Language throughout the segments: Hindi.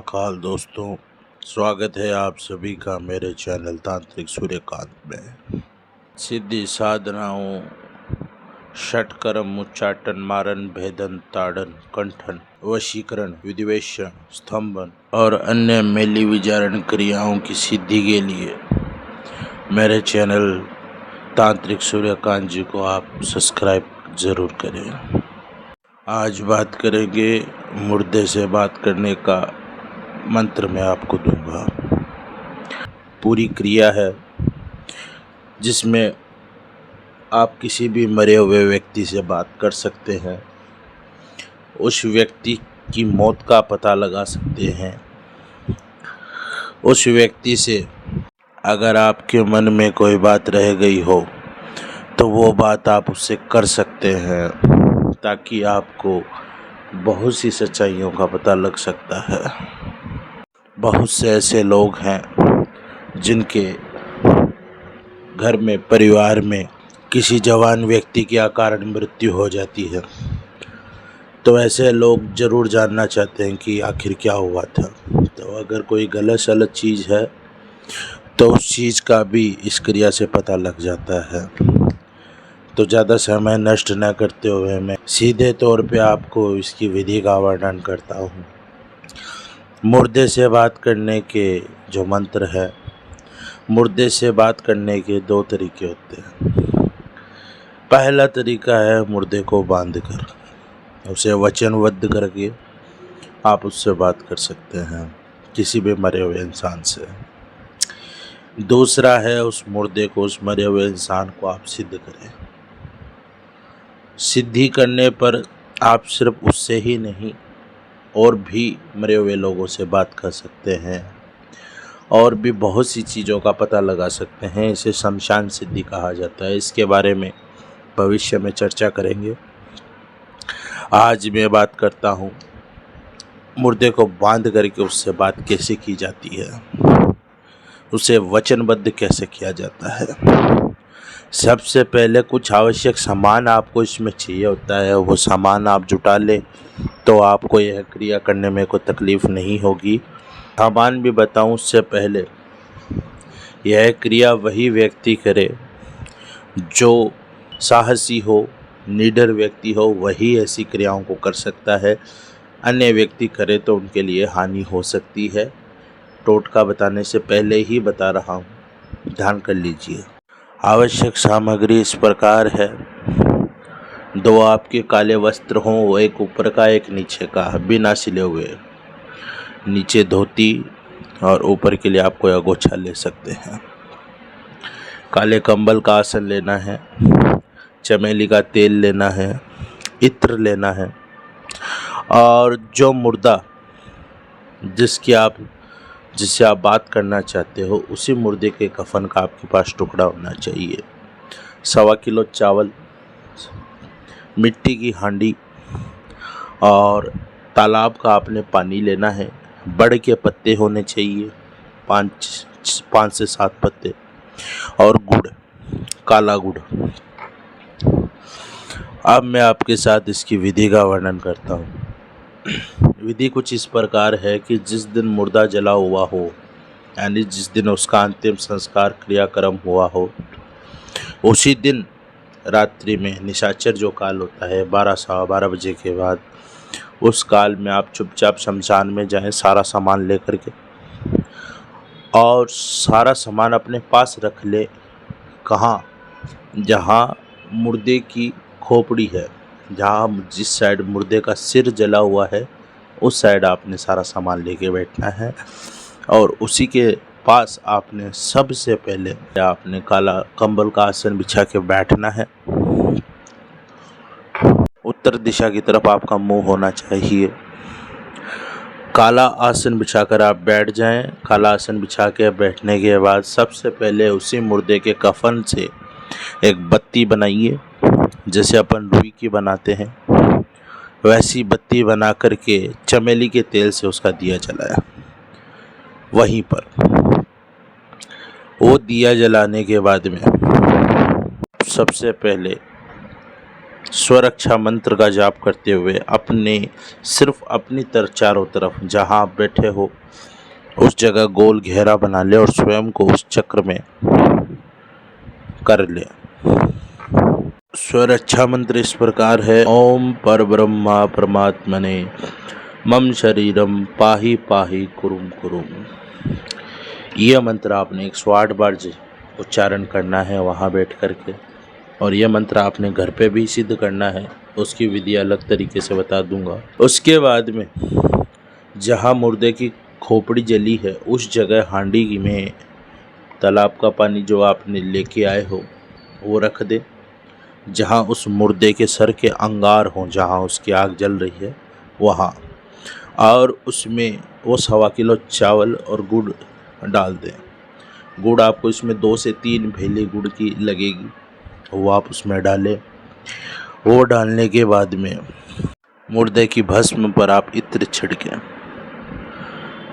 नमस्कार दोस्तों, स्वागत है आप सभी का मेरे चैनल तांत्रिक सूर्यकांत में। सिद्धि साधनाओं, षटकर्म, उच्चाटन, मारन, भेदन, ताड़न, कंठन, वशीकरण, विधिवेशन, स्तंभन और अन्य मेली विचारण क्रियाओं की सिद्धि के लिए मेरे चैनल तांत्रिक सूर्यकांत जी को आप सब्सक्राइब जरूर करें। आज बात करेंगे मुर्दे से बात करने का मंत्र मैं आपको दूंगा। पूरी क्रिया है जिसमें आप किसी भी मरे हुए व्यक्ति से बात कर सकते हैं, उस व्यक्ति की मौत का पता लगा सकते हैं। उस व्यक्ति से अगर आपके मन में कोई बात रह गई हो तो वो बात आप उससे कर सकते हैं, ताकि आपको बहुत सी सच्चाइयों का पता लग सकता है। बहुत से ऐसे लोग हैं जिनके घर में, परिवार में किसी जवान व्यक्ति के कारण मृत्यु हो जाती है, तो ऐसे लोग ज़रूर जानना चाहते हैं कि आखिर क्या हुआ था। तो अगर कोई गलत सलत चीज़ है तो उस चीज़ का भी इस क्रिया से पता लग जाता है। तो ज़्यादा समय नष्ट न करते हुए मैं सीधे तौर पे आपको इसकी विधि का वर्णन करता हूँ। मुर्दे से बात करने के जो मंत्र है, मुर्दे से बात करने के दो तरीके होते हैं। पहला तरीका है मुर्दे को बांधकर, उसे वचनबद्ध करके आप उससे बात कर सकते हैं, किसी भी मरे हुए इंसान से। दूसरा है उस मुर्दे को, उस मरे हुए इंसान को आप सिद्ध करें। सिद्धि करने पर आप सिर्फ उससे ही नहीं, और भी मरे हुए लोगों से बात कर सकते हैं, और भी बहुत सी चीज़ों का पता लगा सकते हैं। इसे शमशान सिद्धि कहा जाता है। इसके बारे में भविष्य में चर्चा करेंगे। आज मैं बात करता हूँ मुर्दे को बांध करके उससे बात कैसे की जाती है, उसे वचनबद्ध कैसे किया जाता है। सबसे पहले कुछ आवश्यक सामान आपको इसमें चाहिए होता है। वो सामान आप जुटा लें तो आपको यह क्रिया करने में कोई तकलीफ़ नहीं होगी। सामान भी बताऊं उससे पहले, यह क्रिया वही व्यक्ति करे जो साहसी हो, निडर व्यक्ति हो, वही ऐसी क्रियाओं को कर सकता है। अन्य व्यक्ति करे तो उनके लिए हानि हो सकती है। टोटका बताने से पहले ही बता रहा हूँ, ध्यान कर लीजिए। आवश्यक सामग्री इस प्रकार है। दो आपके काले वस्त्र हों, एक ऊपर का एक नीचे का, बिना सिले हुए। नीचे धोती और ऊपर के लिए आप कोई अगोछा ले सकते हैं। काले कंबल का आसन लेना है, चमेली का तेल लेना है, इत्र लेना है, और जो मुर्दा जिससे आप बात करना चाहते हो, उसी मुर्दे के कफन का आपके पास टुकड़ा होना चाहिए। 1.25 किलो चावल, मिट्टी की हांडी, और तालाब का आपने पानी लेना है। बड़ के पत्ते होने चाहिए, 5 से 7 पत्ते, और गुड़, काला गुड़। अब मैं आपके साथ इसकी विधि का वर्णन करता हूँ। विधि कुछ इस प्रकार है कि जिस दिन मुर्दा जला हुआ हो, यानी जिस दिन उसका अंतिम संस्कार क्रियाक्रम हुआ हो, उसी दिन रात्रि में निशाचर जो काल होता है 12-12:15 बजे के बाद, उस काल में आप चुपचाप शमशान में जाएं सारा सामान लेकर के, और सारा सामान अपने पास रख ले। कहाँ? जहाँ मुर्दे की खोपड़ी है, जहाँ जिस साइड मुर्दे का सिर जला हुआ है, उस साइड आपने सारा सामान लेके बैठना है। और उसी के पास आपने सबसे पहले आपने काला कंबल का आसन बिछा के बैठना है। उत्तर दिशा की तरफ आपका मुंह होना चाहिए। काला आसन बिछाकर आप बैठ जाएं। काला आसन बिछा के बैठने के बाद सबसे पहले उसी मुर्दे के कफन से एक बत्ती बनाइए, जैसे अपन रुई की बनाते हैं, वैसी बत्ती बना करके चमेली के तेल से उसका दिया जलाया। वहीं पर वो दिया जलाने के बाद में सबसे पहले स्वरक्षा मंत्र का जाप करते हुए सिर्फ अपनी चारों तरफ जहां आप बैठे हो उस जगह गोल घेरा बना ले और स्वयं को उस चक्र में कर ले। स्वरक्षा मंत्र इस प्रकार है, ओम परब्रह्मा परमात्मने मम शरीरम पाहि पाहि कुरुम कुरुम। यह मंत्र आपने 108 बार उच्चारण करना है वहाँ बैठ करके, और यह मंत्र आपने घर पे भी सिद्ध करना है, उसकी विधि अलग तरीके से बता दूंगा। उसके बाद में जहाँ मुर्दे की खोपड़ी जली है उस जगह हांडी में तालाब का पानी जो आपने लेके आए हो वो रख दे, जहाँ उस मुर्दे के सर के अंगार हों, जहाँ उसकी आग जल रही है वहाँ, और उसमें वो 1.25 किलो चावल और गुड़ डाल दें। गुड़ आपको इसमें 2 से 3 भेली गुड़ की लगेगी, वो आप उसमें डालें। वो डालने के बाद में मुर्दे की भस्म पर आप इत्र छिड़कें,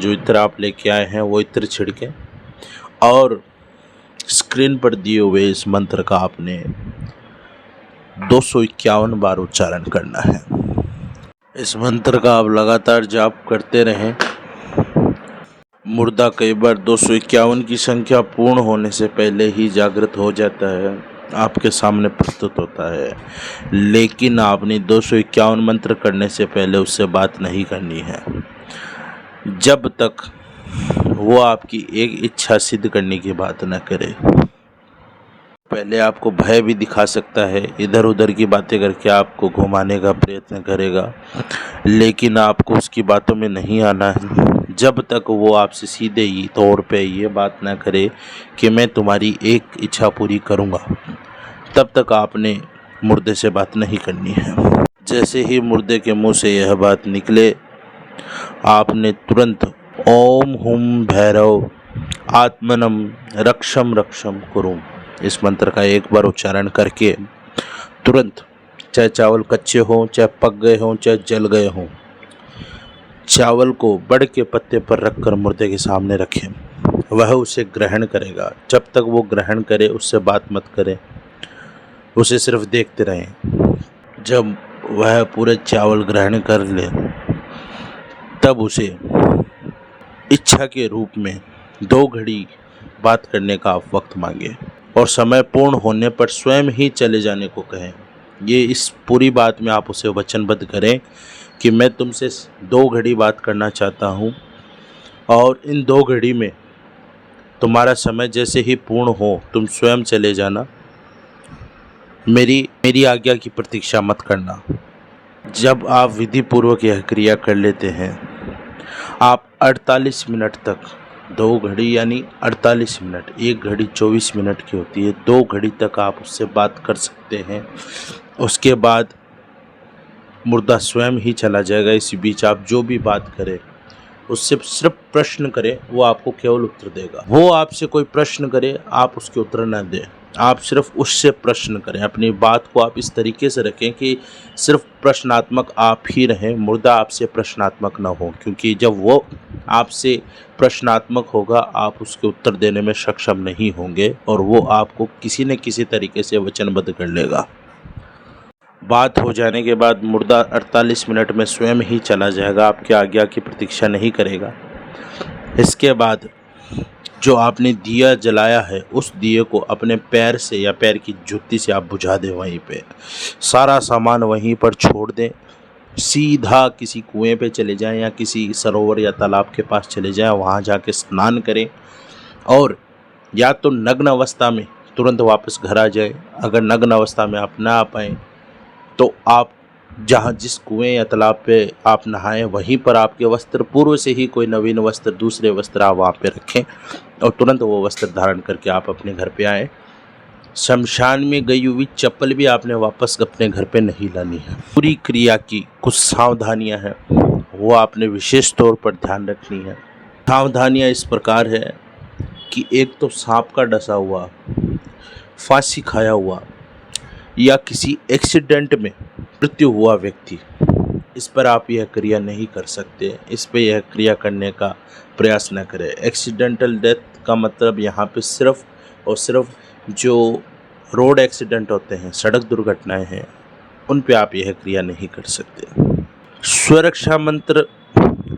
जो इत्र आप लेके आए हैं वो इत्र छिड़कें, और स्क्रीन पर दिए हुए इस मंत्र का आपने 251 बार उच्चारण करना है। इस मंत्र का आप लगातार जाप करते रहें। मुर्दा कई बार 251 की संख्या पूर्ण होने से पहले ही जागृत हो जाता है, आपके सामने प्रस्तुत होता है, लेकिन आपने 251 मंत्र करने से पहले उससे बात नहीं करनी है जब तक वो आपकी एक इच्छा सिद्ध करने की बात न करे। पहले आपको भय भी दिखा सकता है, इधर उधर की बातें करके आपको घुमाने का प्रयत्न करेगा, लेकिन आपको उसकी बातों में नहीं आना है जब तक वो आपसे सीधे ही तौर पे ये बात ना करे कि मैं तुम्हारी एक इच्छा पूरी करूँगा, तब तक आपने मुर्दे से बात नहीं करनी है। जैसे ही मुर्दे के मुंह से यह बात निकले, आपने तुरंत ओम हुम भैरव आत्मनम रक्षम रक्षम कुरुम इस मंत्र का एक बार उच्चारण करके तुरंत, चाहे चावल कच्चे हों, चाहे पक गए हों, चाहे जल गए हों, चावल को बड़ के पत्ते पर रखकर मुर्दे के सामने रखें। वह उसे ग्रहण करेगा। जब तक वो ग्रहण करे उससे बात मत करें, उसे सिर्फ देखते रहें। जब वह पूरे चावल ग्रहण कर ले तब उसे इच्छा के रूप में 2 घड़ी बात करने का आप वक्त मांगे, और समय पूर्ण होने पर स्वयं ही चले जाने को कहें। ये इस पूरी बात में आप उसे वचनबद्ध करें कि मैं तुमसे 2 घड़ी बात करना चाहता हूँ, और इन 2 घड़ी में तुम्हारा समय जैसे ही पूर्ण हो तुम स्वयं चले जाना, मेरी आज्ञा की प्रतीक्षा मत करना। जब आप विधि पूर्वक यह क्रिया कर लेते हैं, आप 48 मिनट तक 2 घड़ी यानी 48 मिनट, 1 घड़ी 24 मिनट की होती है, 2 घड़ी तक आप उससे बात कर सकते हैं। उसके बाद मुर्दा स्वयं ही चला जाएगा। इसी बीच आप जो भी बात करें उससे सिर्फ प्रश्न करें, वो आपको केवल उत्तर देगा। वो आपसे कोई प्रश्न करे, आप उसके उत्तर न दें, आप सिर्फ उससे प्रश्न करें। अपनी बात को आप इस तरीके से रखें कि सिर्फ प्रश्नात्मक आप ही रहें, मुर्दा आपसे प्रश्नात्मक न हो, क्योंकि जब वो आपसे प्रश्नात्मक होगा आप उसके उत्तर देने में सक्षम नहीं होंगे और वो आपको किसी न किसी तरीके से वचनबद्ध कर लेगा। बात हो जाने के बाद मुर्दा 48 मिनट में स्वयं ही चला जाएगा, आपकी आज्ञा की प्रतीक्षा नहीं करेगा। इसके बाद जो आपने दिया जलाया है उस दिए को अपने पैर से या पैर की जुत्ती से आप बुझा दें। वहीं पे सारा सामान वहीं पर छोड़ दें, सीधा किसी कुएं पे चले जाएं या किसी सरोवर या तालाब के पास चले जाएं, वहाँ जाके स्नान करें, और या तो नग्न अवस्था में तुरंत वापस घर आ जाए। अगर नग्न अवस्था में आप ना आ पाएँ तो आप जहाँ जिस कुएं या तालाब पे आप नहाएं वहीं पर आपके वस्त्र, पूर्व से ही कोई नवीन वस्त्र, दूसरे वस्त्र आप वहाँ पे रखें और तुरंत वो वस्त्र धारण करके आप अपने घर पे आएँ। शमशान में गई हुई चप्पल भी आपने वापस अपने घर पे नहीं लानी है। पूरी क्रिया की कुछ सावधानियां हैं, वो आपने विशेष तौर पर ध्यान रखनी है। सावधानियां इस प्रकार है कि एक तो सांप का डसा हुआ, फांसी खाया हुआ या किसी एक्सीडेंट में मृत्यु हुआ व्यक्ति, इस पर आप यह क्रिया नहीं कर सकते, इस पे यह क्रिया करने का प्रयास न करें। एक्सीडेंटल डेथ का मतलब यहाँ पे सिर्फ और सिर्फ जो रोड एक्सीडेंट होते हैं, सड़क दुर्घटनाएं हैं, उन पे आप यह क्रिया नहीं कर सकते। स्वरक्षा मंत्र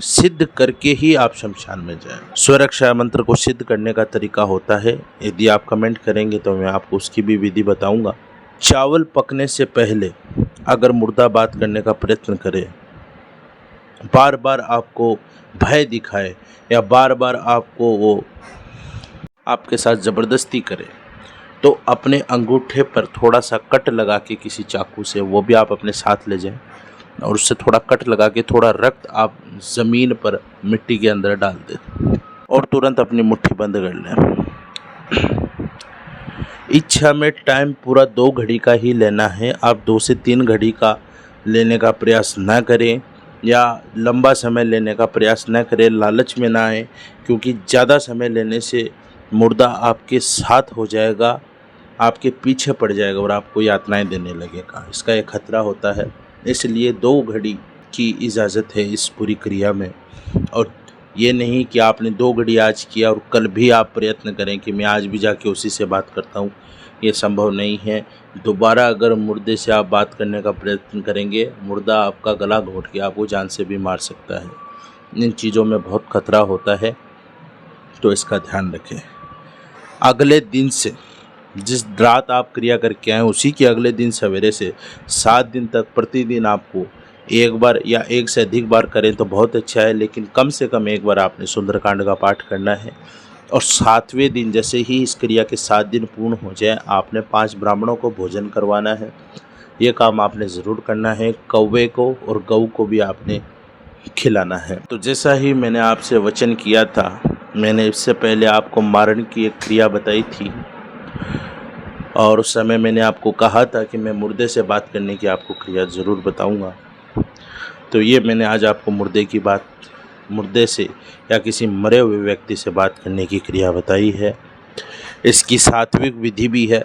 सिद्ध करके ही आप शमशान में जाएं। स्वरक्षा मंत्र को सिद्ध करने का तरीका होता है, यदि आप कमेंट करेंगे तो मैं आपको उसकी भी विधि बताऊंगा। चावल पकने से पहले अगर मुर्दा बात करने का प्रयत्न करे, बार बार आपको भय दिखाए या बार बार आपको वो आपके साथ ज़बरदस्ती करे, तो अपने अंगूठे पर थोड़ा सा कट लगा के किसी चाकू से, वो भी आप अपने साथ ले जाएं और उससे थोड़ा कट लगा के थोड़ा रक्त आप ज़मीन पर मिट्टी के अंदर डाल दें और तुरंत अपनी मुट्ठी बंद कर लें। इच्छा में टाइम पूरा 2 घड़ी का ही लेना है, आप 2 से 3 घड़ी का लेने का प्रयास ना करें या लंबा समय लेने का प्रयास न करें। लालच में ना आए, क्योंकि ज़्यादा समय लेने से मुर्दा आपके साथ हो जाएगा, आपके पीछे पड़ जाएगा और आपको यातनाएं देने लगेगा। इसका एक खतरा होता है, इसलिए 2 घड़ी की इजाज़त है इस पूरी क्रिया में। और ये नहीं कि आपने 2 घड़ी आज किया और कल भी आप प्रयत्न करें कि मैं आज भी जाके उसी से बात करता हूँ, ये संभव नहीं है। दोबारा अगर मुर्दे से आप बात करने का प्रयत्न करेंगे, मुर्दा आपका गला घोंट के आपको जान से भी मार सकता है। इन चीज़ों में बहुत खतरा होता है, तो इसका ध्यान रखें। अगले दिन से, जिस रात आप क्रिया करके आए उसी के अगले दिन सवेरे से 7 दिन तक प्रतिदिन आपको एक बार या एक से अधिक बार करें तो बहुत अच्छा है, लेकिन कम से कम एक बार आपने सुंदरकांड का पाठ करना है। और 7वें दिन जैसे ही इस क्रिया के 7 दिन पूर्ण हो जाए, आपने 5 ब्राह्मणों को भोजन करवाना है। ये काम आपने ज़रूर करना है। कौवे को और गऊ को भी आपने खिलाना है। तो जैसा ही मैंने आपसे वचन किया था, मैंने इससे पहले आपको मारण की एक क्रिया बताई थी और उस समय मैंने आपको कहा था कि मैं मुर्दे से बात करने की आपको क्रिया ज़रूर बताऊंगा। तो ये मैंने आज आपको मुर्दे से या किसी मरे हुए व्यक्ति से बात करने की क्रिया बताई है। इसकी सात्विक विधि भी है,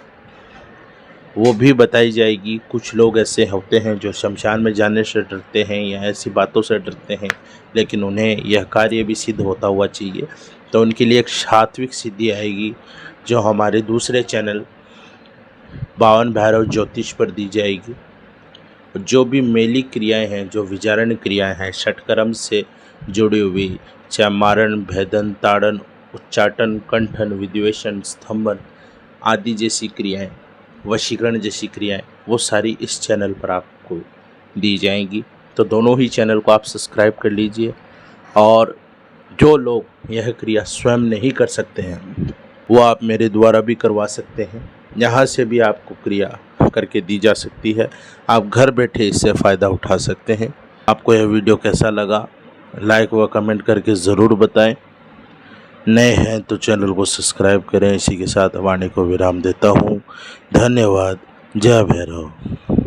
वो भी बताई जाएगी। कुछ लोग ऐसे होते हैं जो शमशान में जाने से डरते हैं या ऐसी बातों से डरते हैं, लेकिन उन्हें यह कार्य भी सिद्ध होता हुआ चाहिए, तो उनके लिए एक सात्विक सिद्धि आएगी जो हमारे दूसरे चैनल 52 भैरव ज्योतिष पर दी जाएगी। जो भी मेली क्रियाएं हैं, जो विचारण क्रियाएं हैं, षटकर्म से जुड़ी हुई, चाहे मारण, भेदन, ताड़न, उच्चाटन, कंठन, विद्वेषण, स्तंभन आदि जैसी क्रियाएं, वशीकरण जैसी क्रियाएं, वो सारी इस चैनल पर आपको दी जाएंगी। तो दोनों ही चैनल को आप सब्सक्राइब कर लीजिए। और जो लोग यह क्रिया स्वयं नहीं कर सकते हैं, वो आप मेरे द्वारा भी करवा सकते हैं। यहाँ से भी आपको क्रिया करके दी जा सकती है। आप घर बैठे इससे फ़ायदा उठा सकते हैं। आपको यह वीडियो कैसा लगा, लाइक व कमेंट करके ज़रूर बताएं। नए हैं तो चैनल को सब्सक्राइब करें। इसी के साथ वाणी को विराम देता हूँ। धन्यवाद। जय भैरव।